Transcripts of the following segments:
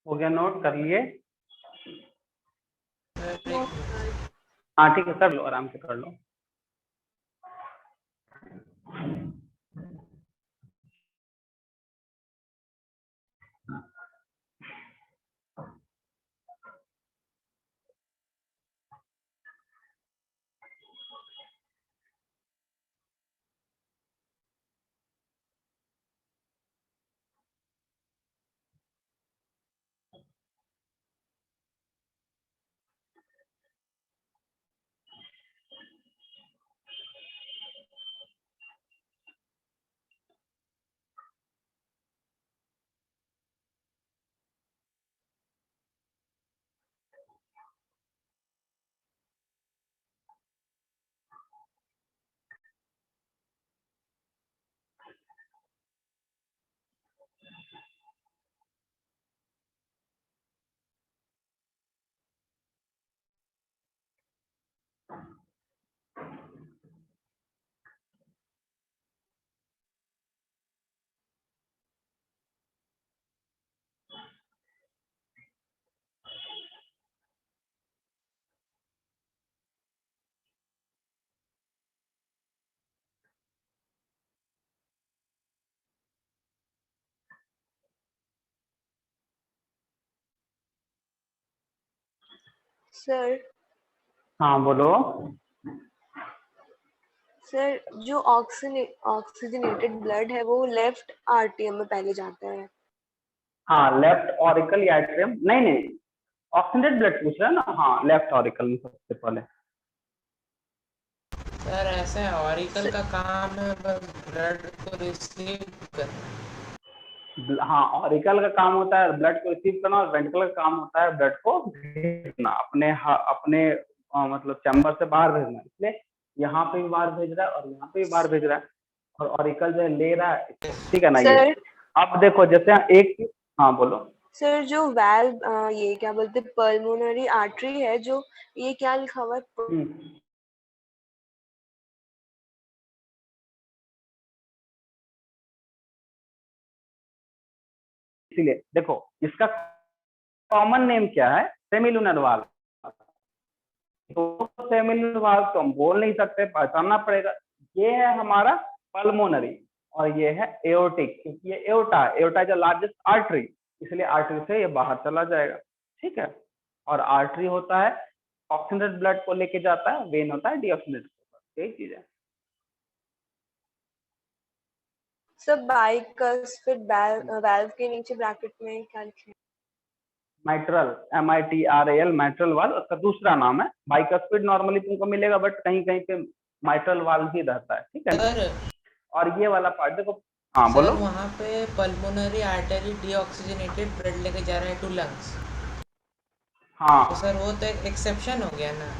हो गया, नोट कर लिए? No, sir. हाँ ठीक है, कर लो, आराम से कर लो। सर हाँ बोलो। सर जो ऑक्सीजनेटेड ब्लड है वो लेफ्ट आर्टियम में पहले जाता है। हाँ, लेफ्ट ऑरिकल या एट्रियम, नहीं नहीं, ऑक्सीडेंट ब्लड पूछ रहा है ना, हाँ लेफ्ट ऑरिकल में सबसे पहले। सर ऐसा है, ऑरिकल सर, का काम है बस ब्लड को रिसीव करना। हाँ, ऑरिकल का काम होता है ब्लड को रिसीव करना, और वेंट्रिकल का काम होता है ब्लड को भेजना अपने मतलब चैम्बर से बाहर भेजना। इसलिए यहाँ पे भी बाहर भेज रहा है और यहाँ पे भी बाहर भेज रहा है, और ऑरिकल जो है ले रहा है, ठीक है ना। ये सर अब देखो, जैसे एक, हाँ बोलो। सर जो वाल्व ये क्या बोलते हैं पल्मोनरी आर्टरी है, जो ये क्या लिखा हुआ है? इसीलिए देखो, इसका कॉमन नेम क्या है? Semilunar valve. तो सेमिलुनर वाल्व तो हम बोल नहीं सकते, पहचानना पड़ेगा। ये है हमारा पल्मोनरी और ये है एओर्टिक, क्योंकि ये एओर्टा है, aorta is the largest artery, इसलिए आर्टरी से ये बाहर चला जाएगा, ठीक है। और आर्टरी होता है ऑक्सीजनेटेड ब्लड को लेके जाता है, वेन होता है डीऑक्सीजनेटेड, यही चीज है। सब बाइकस्फिड वाल्व के नीचे ब्रैकेट में क्या लिखा है? माइट्रल, MITRAL, माइट्रल वाल्व, उसका दूसरा नाम है। बाइकस्फिड नॉर्मली तुमको मिलेगा, बट कहीं कहीं पे माइट्रल वाल्व ही रहता है, ठीक है ना। सर और ये वाला पार्ट देखो, हाँ सर बोलो। वहाँ पे पल्मोनरी आर्टरी डीऑक्सीजनेटेड ब्लड लेके जा रहा है टू लंग्स, हाँ तो सर वो तो एक एक्सेप्शन हो गया ना।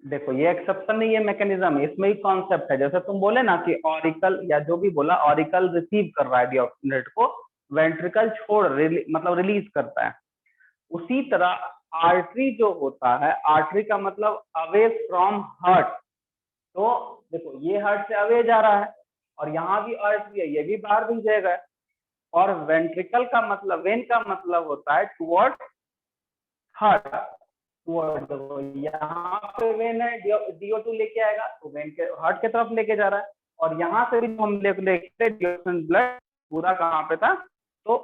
देखो, ये एक्सेप्शन नहीं, ये मैकेनिज्म है, इसमें ही कॉन्सेप्ट है। जैसे तुम बोले ना कि ऑरिकल, या जो भी बोला, ऑरिकल रिसीव कर रहा है डीऑक्सीजनेट को, वेंट्रिकल मतलब रिलीज करता है। उसी तरह आर्टरी जो होता है, आर्टरी का मतलब अवे फ्रॉम हार्ट। तो देखो, ये हार्ट से अवे जा रहा है, और यहाँ भी आर्टरी है, ये भी बाहर भी जाएगा। और वेंट्रिकल का मतलब, वेन का मतलब होता है टुवर्ड हार्ट। यहाँ पे वेन है, DO2 लेके आएगा तो वेन के हार्ट के तरफ लेके जा रहा है। और यहाँ से भी हम लेके ब्लड पूरा कहाँ पे था, तो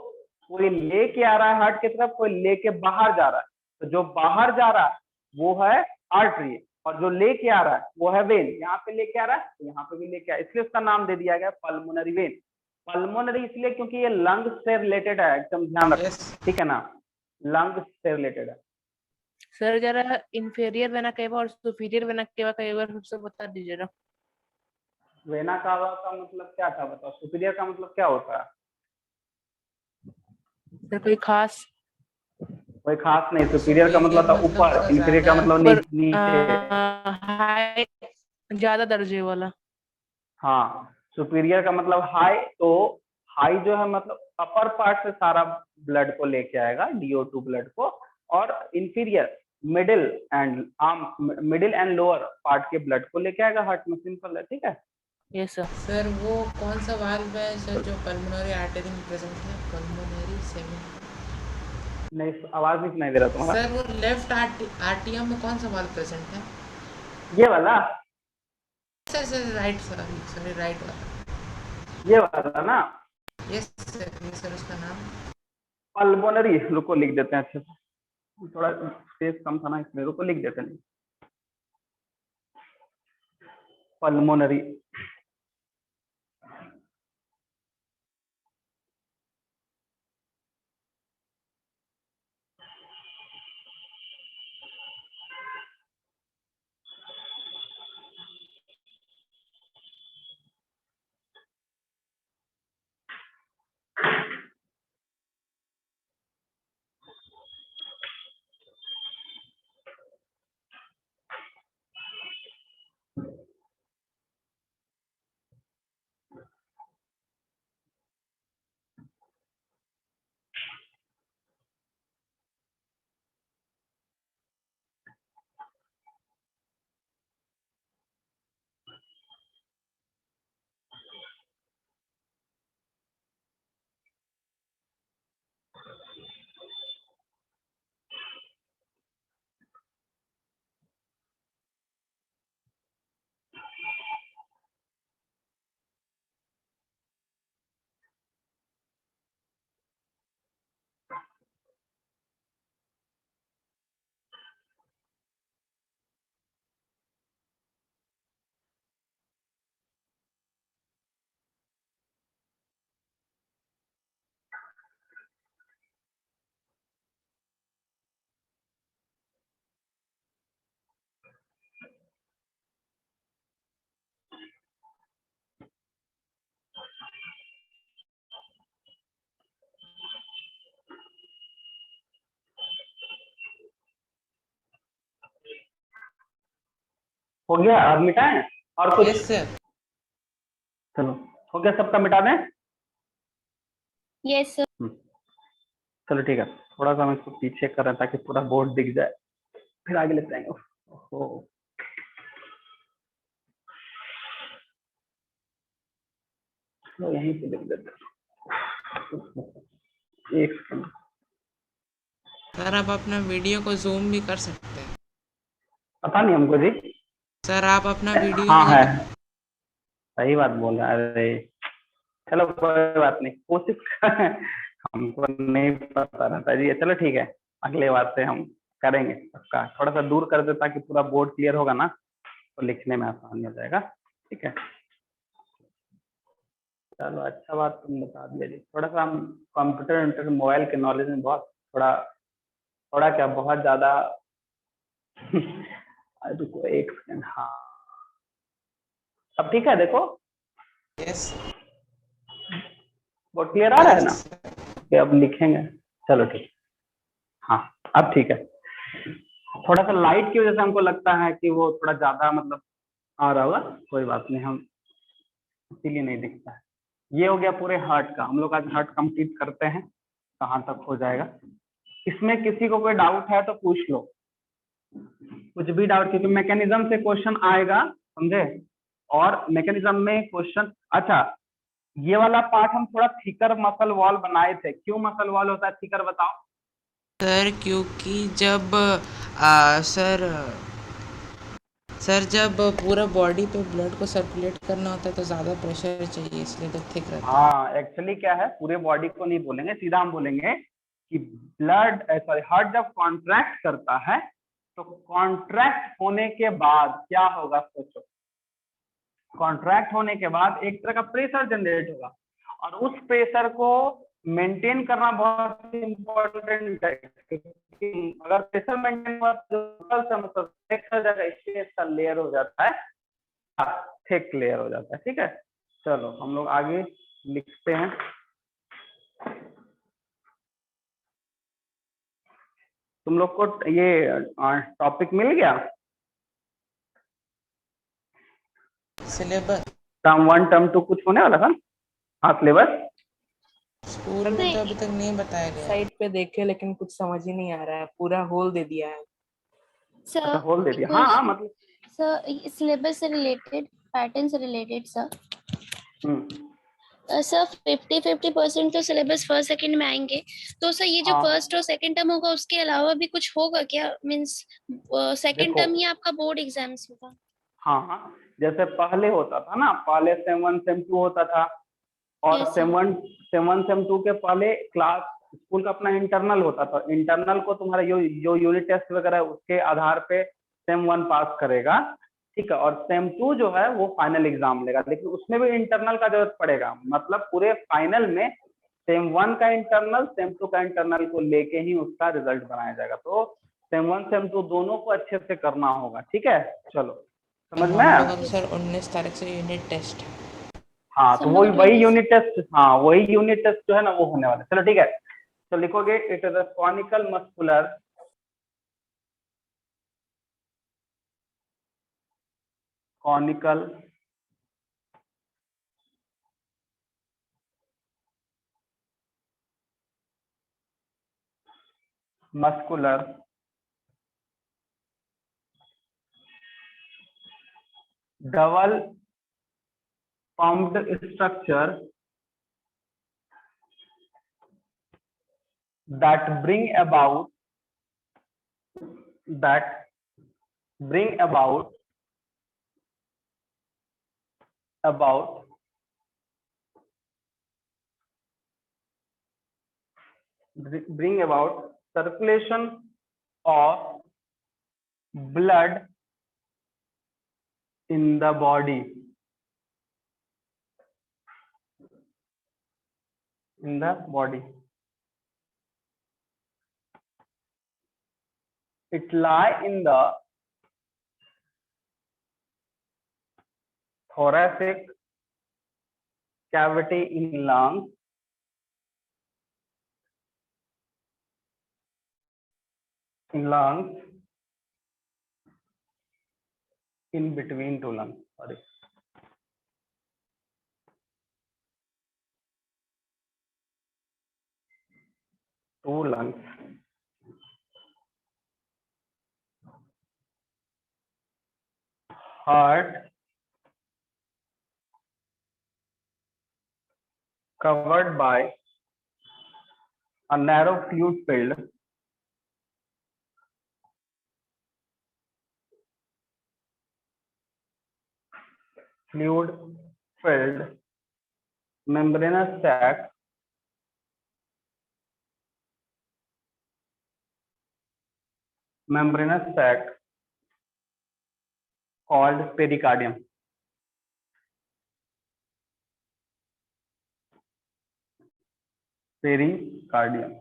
कोई लेके आ रहा है हार्ट की तरफ, कोई लेके बाहर जा रहा है। तो जो बाहर जा रहा है वो है आर्टरी, और जो लेके आ रहा है वो है वेन। यहाँ पे लेके आ रहा है तो यहाँ पे भी लेके आ, इसलिए उसका नाम दे दिया गया पल्मोनरी वेन। पल्मोनरी इसलिए क्योंकि ये लंग्स से रिलेटेड है, एकदम ध्यान रखो, ठीक है ना, लंग्स से रिलेटेड है। सर जरा इंफीरियर वेना केवा और सुपीरियर वेना केवा का एक बार फिर से बता दीजिए ना। वेना कावा का मतलब क्या था बताओ, सुपीरियर का मतलब क्या होता है? सर कोई खास? कोई खास नहीं, सुपीरियर का मतलब था ऊपर, इंफीरियर का मतलब ऊपर नीचे। हाई, ज्यादा दर्जे वाला। हाँ, सुपीरियर का मतलब हाई, तो हाई जो है मतलब अपर पार्ट से सारा ब्लड को लेके आएगा, DO2 ब्लड को। और inferior middle and middle and lower part के ब्लड को लेके आएगा हार्ट में, सिंपल है, ठीक है। Yes sir. सर वो कौन सा वाल्व है सर जो पल्मोनरी आर्टरी में प्रेजेंट है? पल्मोनरी सेमी नहीं, आवाज नहीं सुनाई दे रहा तुम्हारा। सर वो लेफ्ट आर्टियम में कौन सा वाल प्रेजेंट है? ये वाला, sir sir right, sorry right वाला। ये वाला ना, यस सर उसका नाम। पल्मोनरी। रुको लिख देते हैं अच्छे से, थोड़ा स्पेस कम था ना इसमें, रुको लिख देते हैं। पल्मोनरी। हो गया, और मिटाएं और कुछ? Yes sir. चलो, हो गया सबका, मिटा दें? Yes sir. चलो ठीक है, थोड़ा सा हम इसको पीछे कर रहे हैं ताकि पूरा बोर्ड दिख जाए, फिर आगे लेते आएंगे। ओहो, तो यहीं पे लिख देते हैं। एक सेकंड। सर आप अपना वीडियो को जूम भी कर सकते हैं। पता नहीं हमको जी। सर आप अपना वीडियो हाँ में है, सही बात बोल रहा है। अरे चलो कोई बात नहीं, कोशिश हमको नहीं पता रहता जी। चलो ठीक है, अगले बार से हम करेंगे पक्का। थोड़ा सा दूर कर दे ताकि पूरा बोर्ड क्लियर होगा ना, तो लिखने में आसानी हो जाएगा। ठीक है, चलो अच्छा बात तुम बता दिया जी। थोड़ा सा हम कंप्यूटर मोबाइल के नॉलेज में बहुत थोड़ा थोड़ा क्या बहुत ज्यादा रुको एक सेकंड। हाँ, अब ठीक है, देखो यस वो क्लियर आ रहा है ना कि अब लिखेंगे। चलो ठीक, हाँ अब ठीक है। थोड़ा सा लाइट की वजह से हमको लगता है कि वो थोड़ा ज्यादा मतलब आ रहा होगा, कोई बात नहीं, हम इसीलिए नहीं दिखता है। ये हो गया पूरे हार्ट का। हम लोग आज हार्ट कंप्लीट करते हैं, कहाँ तक हो जाएगा। इसमें किसी को कोई डाउट है तो पूछ लो, कुछ भी डाउट, क्योंकि मैकेनिज्म से क्वेश्चन आएगा, समझे। और मैकेनिज्म में क्वेश्चन, अच्छा ये वाला पार्ट हम थोड़ा थिकर मसल वॉल बनाए थे। क्यों मसल वॉल होता है थिकर, बताओ? सर क्योंकि जब सर जब पूरा बॉडी पे ब्लड को सर्कुलेट करना होता है तो ज़्यादा प्रेशर चाहिए, इसलिए तो थिक रहता है। हाँ, एक्चुअली क्या है, पूरे बॉडी को नहीं बोलेंगे, सीधा हम बोलेंगे कि ब्लड सॉरी हार्ट जब कॉन्ट्रैक्ट करता है तो कॉन्ट्रैक्ट होने के बाद क्या होगा, सोचो। कॉन्ट्रैक्ट होने के बाद एक तरह का प्रेशर जनरेट होगा, और उस प्रेशर को मेंटेन करना बहुत इंपॉर्टेंट है। क्योंकि अगर प्रेशर मेंटेन हुआ तो मतलब स्पेस का लेयर हो जाता है, थिक लेयर हो जाता है। ठीक है, चलो हम लोग आगे लिखते हैं। तुम लोग को ये टॉपिक मिल गया, सिलेबस टर्म 1 टर्म 2 कुछ होने वाला था? हाँ सिलेबस स्कूल में तो अभी तक नहीं बताया गया। साइट पे देखे लेकिन कुछ समझ ही नहीं आ रहा है, पूरा होल दे दिया है। अच्छा होल दे दिया। हाँ हाँ मतलब सर सिलेबस से रिलेटेड, पैटर्न से रिलेटेड सर। सर 50-50% तो सिलेबस फर्स्ट सेकंड में आएंगे, तो सर ये जो हाँ फर्स्ट और सेकंड टर्म होगा उसके अलावा भी कुछ होगा क्या? मींस सेकंड देखो, टर्म ही आपका बोर्ड एग्जाम्स होगा? हाँ जैसे पहले होता था ना, पहले सेम 1 सेम 2 होता था, और यस सेम सर। 1 सेम 2 के पहले क्लास स्कूल का अपना इंटरनल होता था। इंटरनल को तुम्हारा जो यूनिट टेस्ट वगैरह है उसके आधार पे सेम 1 पास करेगा, ठीक है, और सेम 2 जो है वो फाइनल एग्जाम लेगा, लेकिन उसमें भी इंटरनल का जरूरत पड़ेगा। मतलब पूरे फाइनल में सेम 1 का इंटरनल, सेम 2 का इंटरनल को लेके ही उसका रिजल्ट बनाया जाएगा। तो सेम 1 सेम 2 दोनों को अच्छे से करना होगा, ठीक है। चलो, समझ में हम आया? लोगों का तो सर 19 तारीख से यूनिट टेस्ट है। हाँ, तो हम लोग वही का वही 20। यूनिट टेस्ट, हाँ वही यूनिट टेस्ट जो है ना वो होने वाला है। चलो ठीक है, तो लिखोगे it is a conical muscular conical muscular double pumped structure that that bring about bring about circulation of blood in the body, in the body. It lie in the thoracic cavity in lungs, in lungs, in between two lungs. Sorry. Two lungs. Heart covered by a narrow fluid filled membranous sac called pericardium. Pericardium.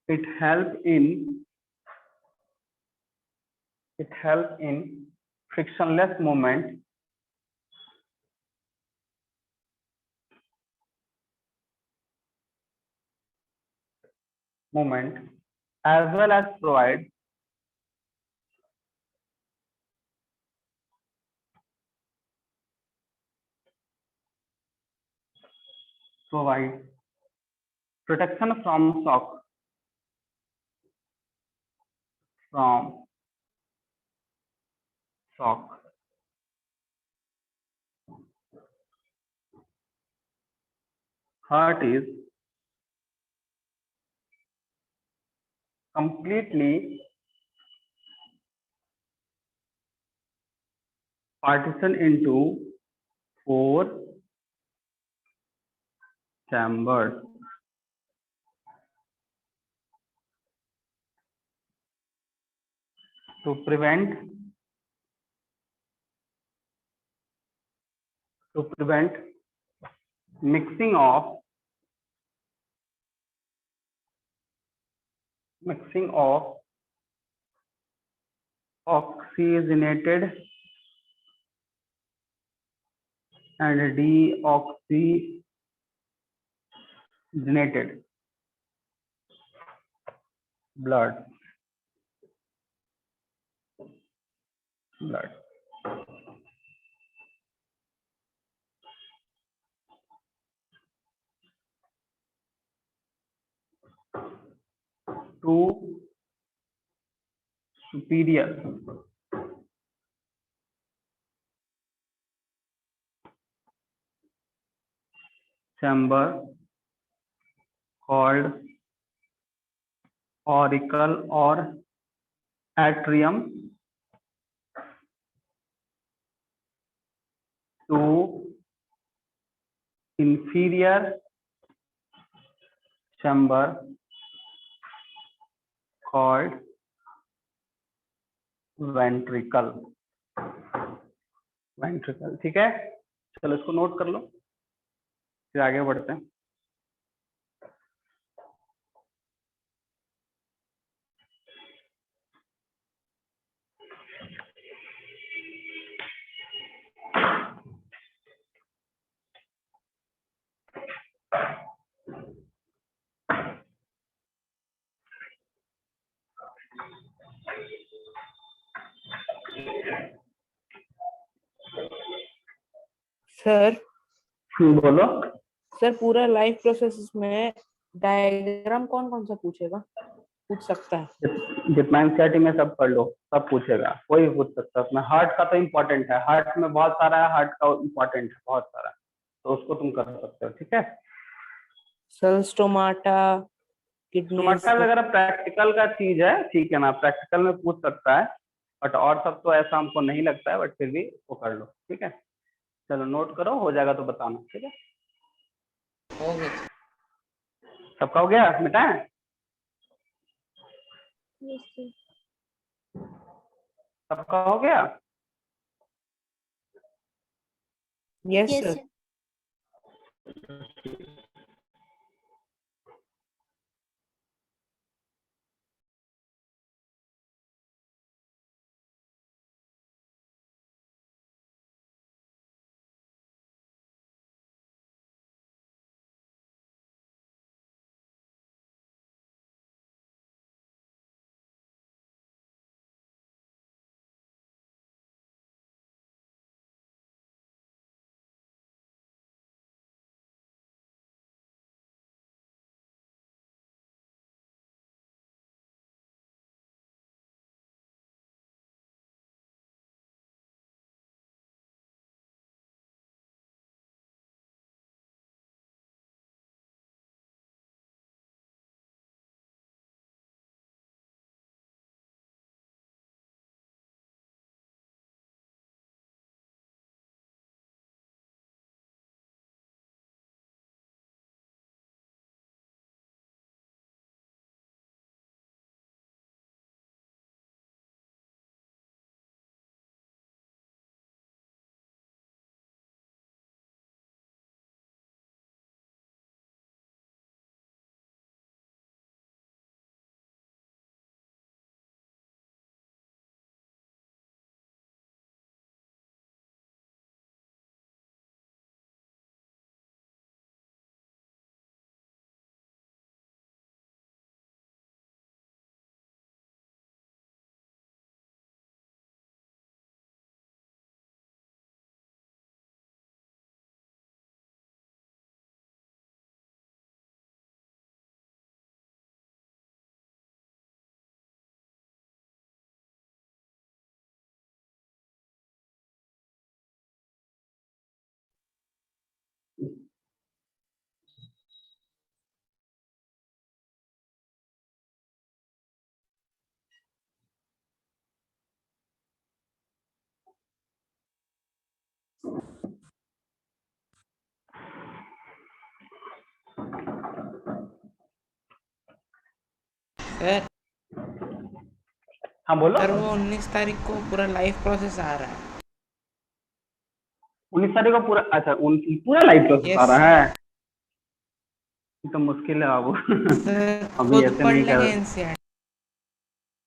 It helps in frictionless movement as well as provide protection from shock, from shock. Heart is completely partitioned into 4 chambers to prevent mixing of oxygenated and deoxygenated blood. To superior chamber called auricle or atrium to inferior chamber called ventricle। Ventricle, ठीक है। चलो इसको note कर लो, फिर आगे बढ़ते हैं। Sir बोलो। सर पूरा लाइफ प्रोसेस में डायग्राम कौन कौन सा पूछ सकता है? जितना एनसीईआरटी में सब पढ़ लो, सब पूछेगा, कोई भी पूछ सकता है। उसमें हार्ट का तो इम्पोर्टेंट है, हार्ट में बहुत सारा है, हार्ट का इम्पोर्टेंट है बहुत सारा, तो उसको तुम कर सकते हो, ठीक है। सर स्टोमाटा, किडनी, स्टोमाटा वगैरह प्रैक्टिकल का चीज है, ठीक है ना, प्रैक्टिकल में पूछ सकता है, बट और सब तो ऐसा हमको नहीं लगता है, बट फिर भी वो कर लो, ठीक है। चलो नोट करो, हो जाएगा तो बताना, ठीक है। हो गया। सबका हो गया, मिटाएं? सबका हो गया? Yes yes sir. Sir. Sir हाँ बोलो। सर वो 19 तारीख को पूरा लाइफ प्रोसेस आ रहा है। 19 तारीख को पूरा, अच्छा पूरा लाइव प्रोसेस आ यस रहा है? ये तो मुश्किल है बाबू। सर, अभी खुद ऐसे पढ़ नहीं कर। लेंगे एनसीईआरटी।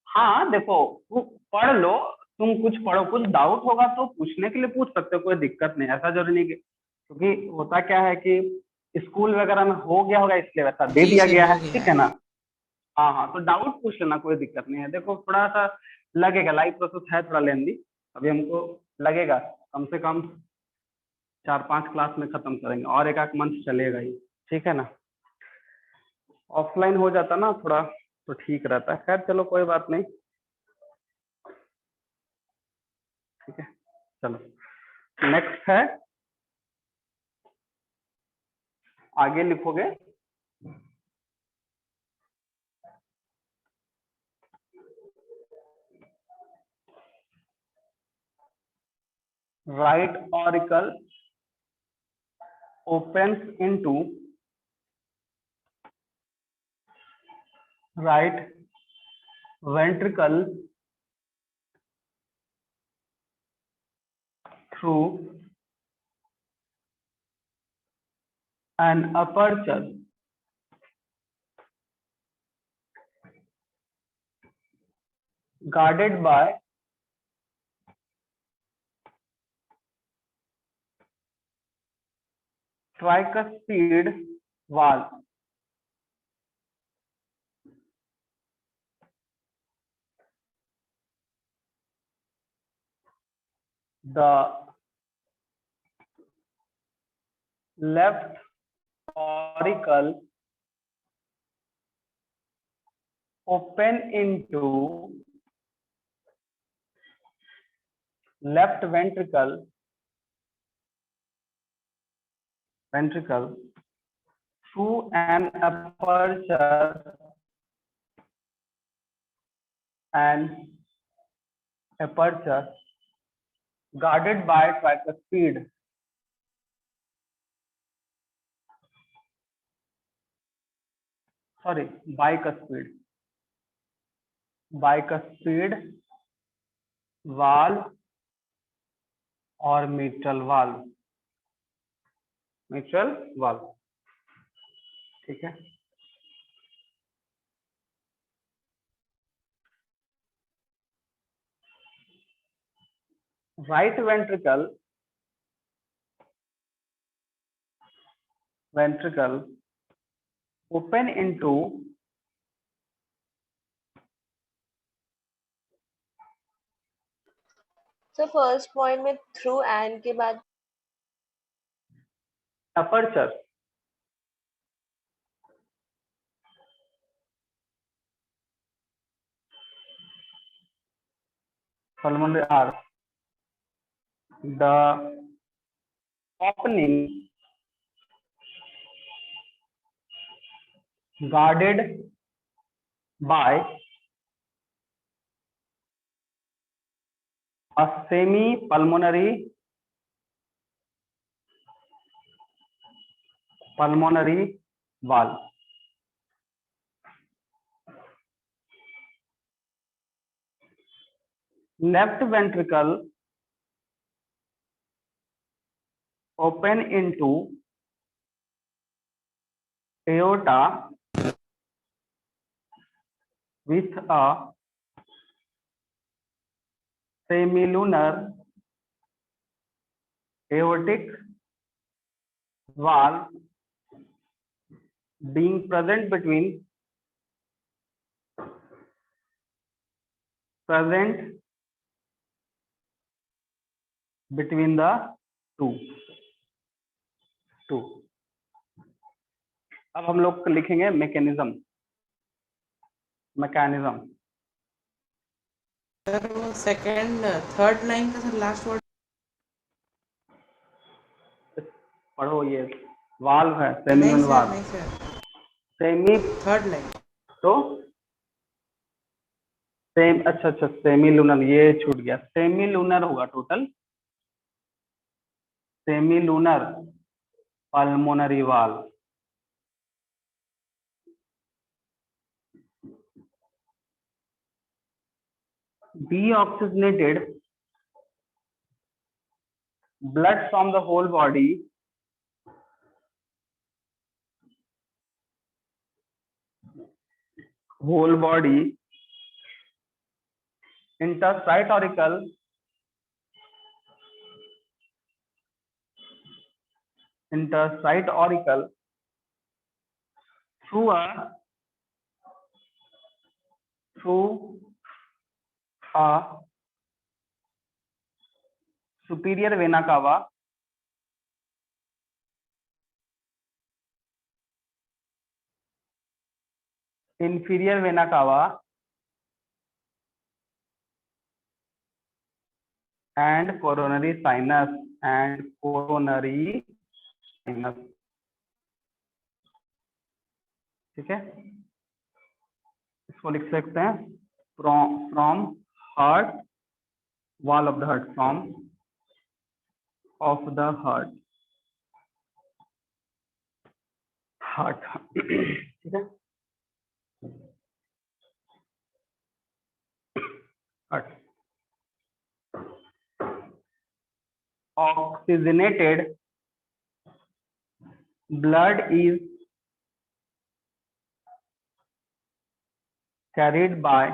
हाँ देखो, वो पढ़ लो, तुम कुछ पढ़ो, कुछ डाउट होगा तो पूछने के लिए पूछ सकते हो, कोई दिक्कत नहीं, ऐसा जरूरी नहीं कि, क्योंकि होता क्या है कि स्कूल वगैरह में हो गया होगा इसलिए वैसा दे जी दिया सर, गया हो है, गया ठीक है। है ना। हाँ हाँ, तो डाउट पूछ लेना, कोई दिक्कत नहीं है। देखो थोड़ा सा लगेगा, लाइव प्रोसेस है थोड़ा लेंदी, अभी हमको लगेगा कम से कम 4-5 क्लास में खत्म करेंगे, और एक आध मंथ चलेगा ही, ठीक है ना। ऑफलाइन हो जाता ना थोड़ा तो ठीक रहता है, खैर चलो कोई बात नहीं, ठीक है। चलो नेक्स्ट है आगे लिखोगे right auricle opens into right ventricle through an aperture guarded by tricuspid valve. The left auricle open into left ventricle through an aperture guarded by tricuspid bicuspid valve और mitral valve, ठीक है। right ventricle open into sir first point में through and के बाद aperture pulmonary arch, the opening guarded by a semi-pulmonary valve. Left ventricle open into aorta with a semilunar aortic valve being present between the two. अब हम लोग लिखेंगे mechanism. Sir वो second third line का sir last word पढ़ो, ये valve है, नहीं सेमी सर वाल्व, नहीं सर सेमी थर्ड लाइन तो अच्छा सेमी लूनर, ये छूट गया, सेमी लूनर होगा total, semi lunar pulmonary valve. Deoxygenated blood from the whole body enters right auricle through a superior vena cava inferior vena cava and coronary sinus ठीक है, इसको लिख सकते हैं from heart, wall of the heart, from of the heart, heart ठीक है, heart. Oxygenated blood is carried by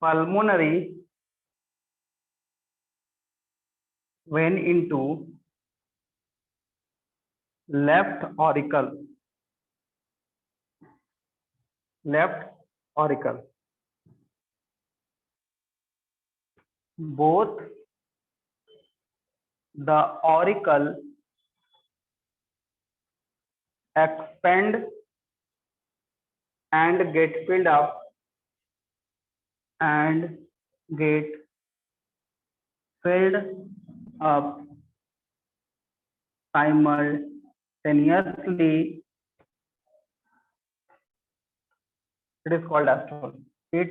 pulmonary vein into left auricle, left auricle. Both the auricle expand and get filled up and get filled up simultaneously. It is called diastole. It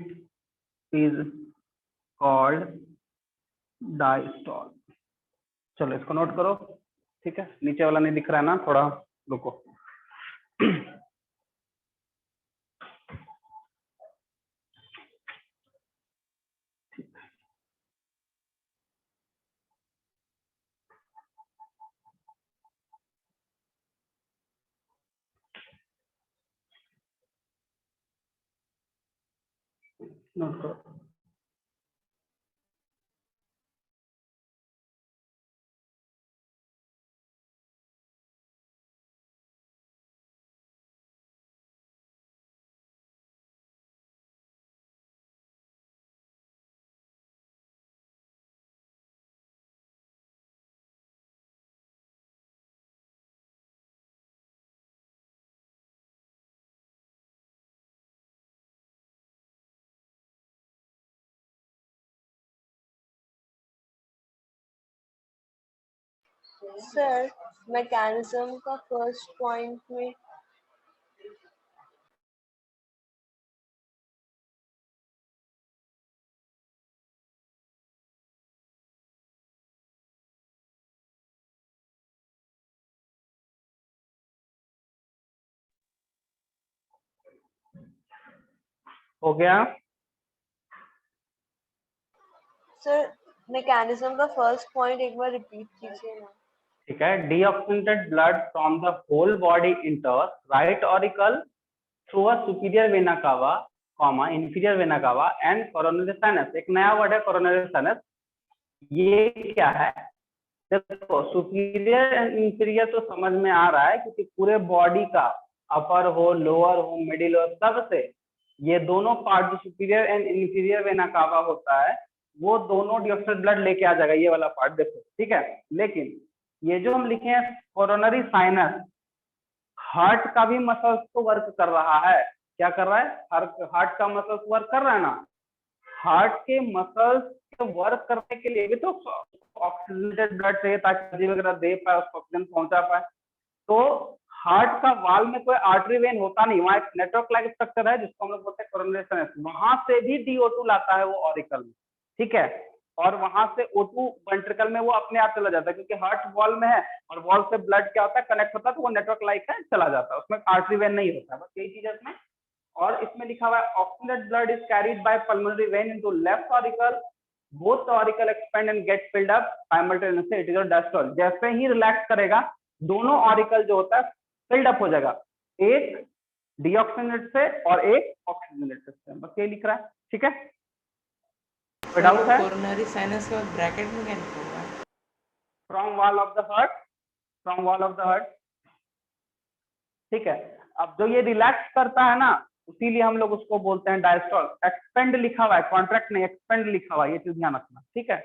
is called diastole. चलो इसको note करो, ठीक है, नीचे वाला नहीं दिख रहा है ना, थोड़ा रुको। नोट करो। सर मैकेनिज्म का फर्स्ट पॉइंट में हो गया? सर मैकेनिज्म का फर्स्ट पॉइंट एक बार रिपीट कीजिए ना। ठीक है, deoxygenated blood from the whole body enters right auricle through a superior vena cava, comma inferior vena cava and coronary sinus. एक नया वर्ड है coronary sinus। ये क्या है? देखो सुपीरियर एंड इंफीरियर तो समझ में आ रहा है, क्योंकि पूरे बॉडी का अपर हो, लोअर हो, मिडिल हो, सबसे ये दोनों पार्ट जो superior and inferior vena cava होता है, वो दोनों डिऑक्साइड ब्लड लेके आ जाएगा, ये वाला पार्ट देखो, ठीक है। लेकिन ये जो हम लिखे हैं कोरोनरी साइनस, हार्ट का भी मसल्स तो वर्क कर रहा है। क्या कर रहा है? हार्ट का मसल्स वर्क कर रहा है ना। हार्ट के मसल्स के वर्क करने के लिए भी तो ऑक्सीजनेटेड ब्लड चाहिए ताकि एनर्जी वगैरह दे पाए, उसको ऑक्सीजन पहुंचा पाए। तो हार्ट का वाल में कोई आर्टरी वेन होता नहीं, वहां एक नेटवर्क लाइक स्ट्रक्चर है जिसको हम लोग बोलते हैं कोरोनरी साइनस। वहां से भी DO2 लाता है वो ऑरिकल में, ठीक है, और वहां से O2 वेंट्रिकल में वो अपने आप चला जाता है, क्योंकि हार्ट वॉल में है और वॉल से ब्लड क्या होता है, कनेक्ट होता है, तो वो नेटवर्क लाइक है, चला जाता है, उसमें आर्टरी वेन नहीं होता है। बस यही चीज है इसमें। और इसमें लिखा हुआ है oxygenated blood is carried by pulmonary vein into left auricle, both auricle expand and get filled up simultaneously, it is a diastole. जैसे ही रिलैक्स करेगा दोनों ऑरिकल जो होता है फिल्ड अप हो जाएगा, एक डीऑक्सीजनेट से और एक ऑक्सीजनेट से। बस ये लिख रहा है, ठीक है। कोई डाउट है? कोरोनरी साइनस के बाद ब्रैकेट में क्या लिखा हुआ है? From wall of the heart, from wall of the heart, ठीक है। अब जो ये रिलैक्स करता है ना, इसीलिए हम लोग उसको बोलते हैं डायस्टोल। एक्सपेंड लिखा हुआ है, कॉन्ट्रैक्ट नहीं, एक्सपेंड लिखा हुआ है, ये चीज ध्यान रखना, ठीक है।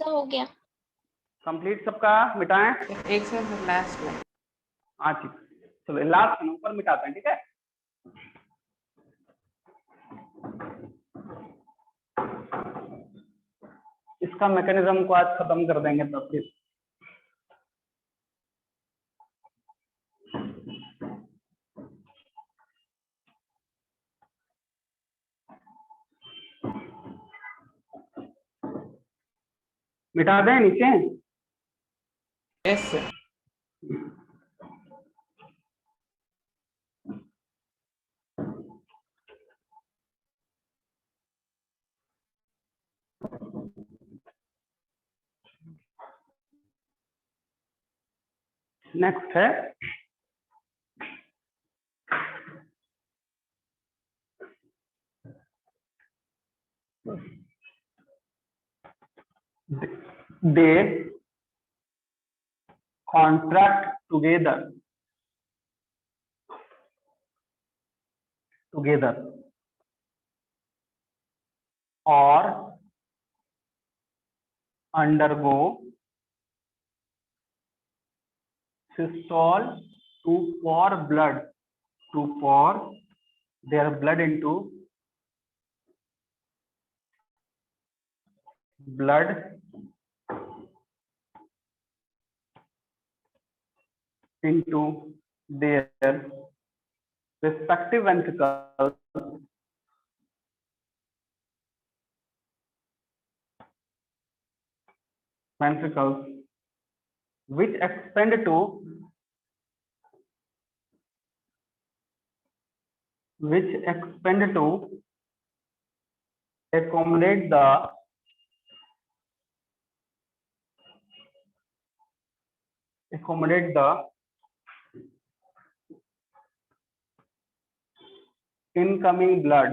सर हो गया। कंप्लीट सबका? मिटाएं? एक सर लास्ट लाइन। हाँ ठीक, चलो लास्ट ऊपर मिटाते हैं, ठीक है। इसका मैकेनिज्म को आज खत्म कर देंगे तब फिर। मिटा दें नीचे? Yes sir. नेक्स्ट है they contract together or undergo systole to pour their blood into their respective ventricles which expand to accommodate the incoming blood.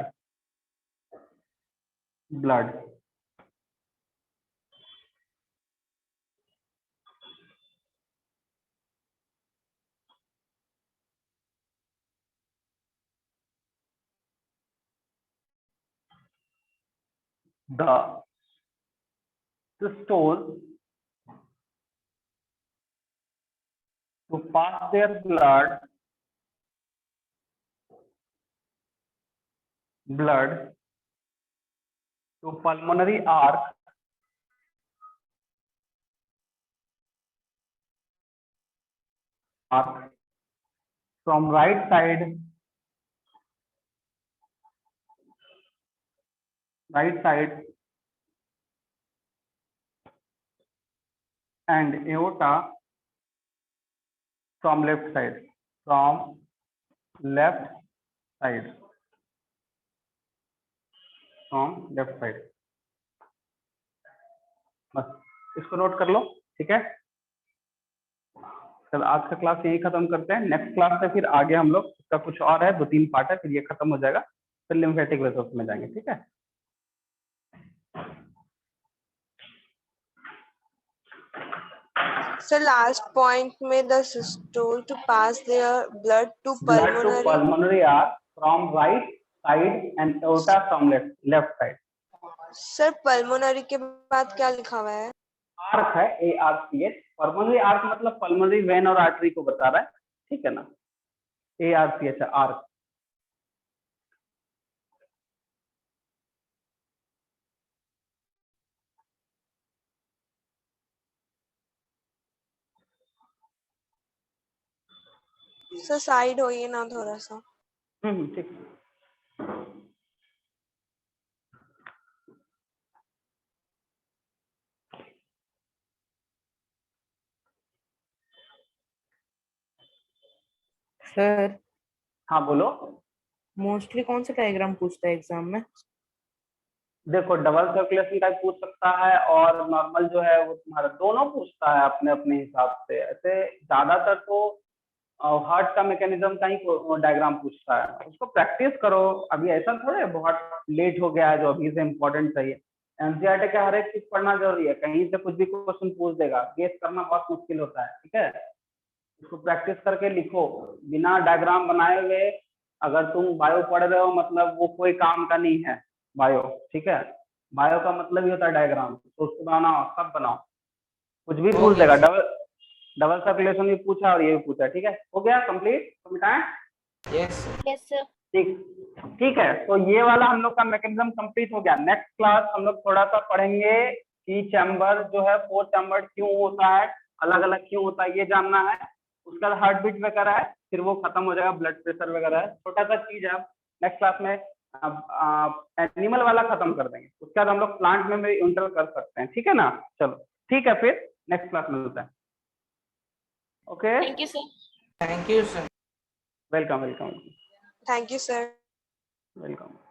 The systole to pass their blood to pulmonary arch from right side and aorta from left side. बस इसको note कर लो, ठीक है। चल आज का class यही खत्म करते हैं। नेक्स्ट क्लास से फिर आगे हम लोग, इसका कुछ और है, 2-3 पार्ट है, फिर ये खत्म हो जाएगा, फिर लिम्फेटिक वेसल्स में जाएंगे, ठीक है। सर लास्ट पॉइंट में the systole to pass there blood to pulmonary arch from right side and aorta from left side. Sir pulmonary के बाद क्या लिखा हुआ है? आर्क है, ARCH। पल्मोनरी आर्क मतलब पल्मोनरी वेन और आर्टरी को बता रहा है, ठीक है ना। ARCH है, आर्क। सर साइड होइए ना थोड़ा सा। ठीक। सर हाँ बोलो। मोस्टली कौन सा डायग्राम पूछता है एग्जाम में? देखो डबल सर्कुलेशन टाइप पूछ सकता है और नॉर्मल जो है वो तुम्हारा दोनों पूछता है अपने अपने हिसाब से। ऐसे ज्यादातर तो हार्ट का मैकेनिज्म का ही डायग्राम पूछता है, उसको प्रैक्टिस करो। अभी ऐसा थोड़ा है बहुत लेट हो गया है जो अभी से इम्पोर्टेंट चाहिए। एनसीईआरटी का हर एक चीज पढ़ना जरूरी है, कहीं से कुछ भी क्वेश्चन पूछ देगा, गेस करना बहुत मुश्किल होता है, ठीक है। इसको प्रैक्टिस करके लिखो, बिना डायग्राम बनाए हुए। अगर तुम बायो पढ़ रहे हो मतलब वो कोई काम का नहीं है बायो, ठीक है। बायो का मतलब ही होता है डायग्राम, तो उसको बनाओ, सब बनाओ, कुछ भी हो पूछ गया देगा। डबल सर्कुलेशन भी पूछा और ये भी पूछा, ठीक है, हो गया कंप्लीट, तो मिटाएं। Yes sir. Yes sir. ठीक ठीक है, तो ये वाला हम लोग का मैकेनिज्म कंप्लीट हो गया। नेक्स्ट क्लास हम लोग थोड़ा सा पढ़ेंगे कि चैम्बर जो है 4 चैम्बर क्यों होता है, अलग अलग क्यों होता है, ये जानना है। उसका हार्ट बीट वगैरह है, फिर वो खत्म हो जाएगा, ब्लड प्रेशर वगैरह है, छोटा सा चीज है। नेक्स्ट क्लास में एनिमल वाला खत्म कर देंगे, उसके बाद हम लोग प्लांट में भी इंटर कर सकते हैं, ठीक है ना। चलो ठीक है, फिर नेक्स्ट क्लास में मिलता है। Okay, thank you sir. Thank you sir. Welcome welcome thank you sir. Welcome.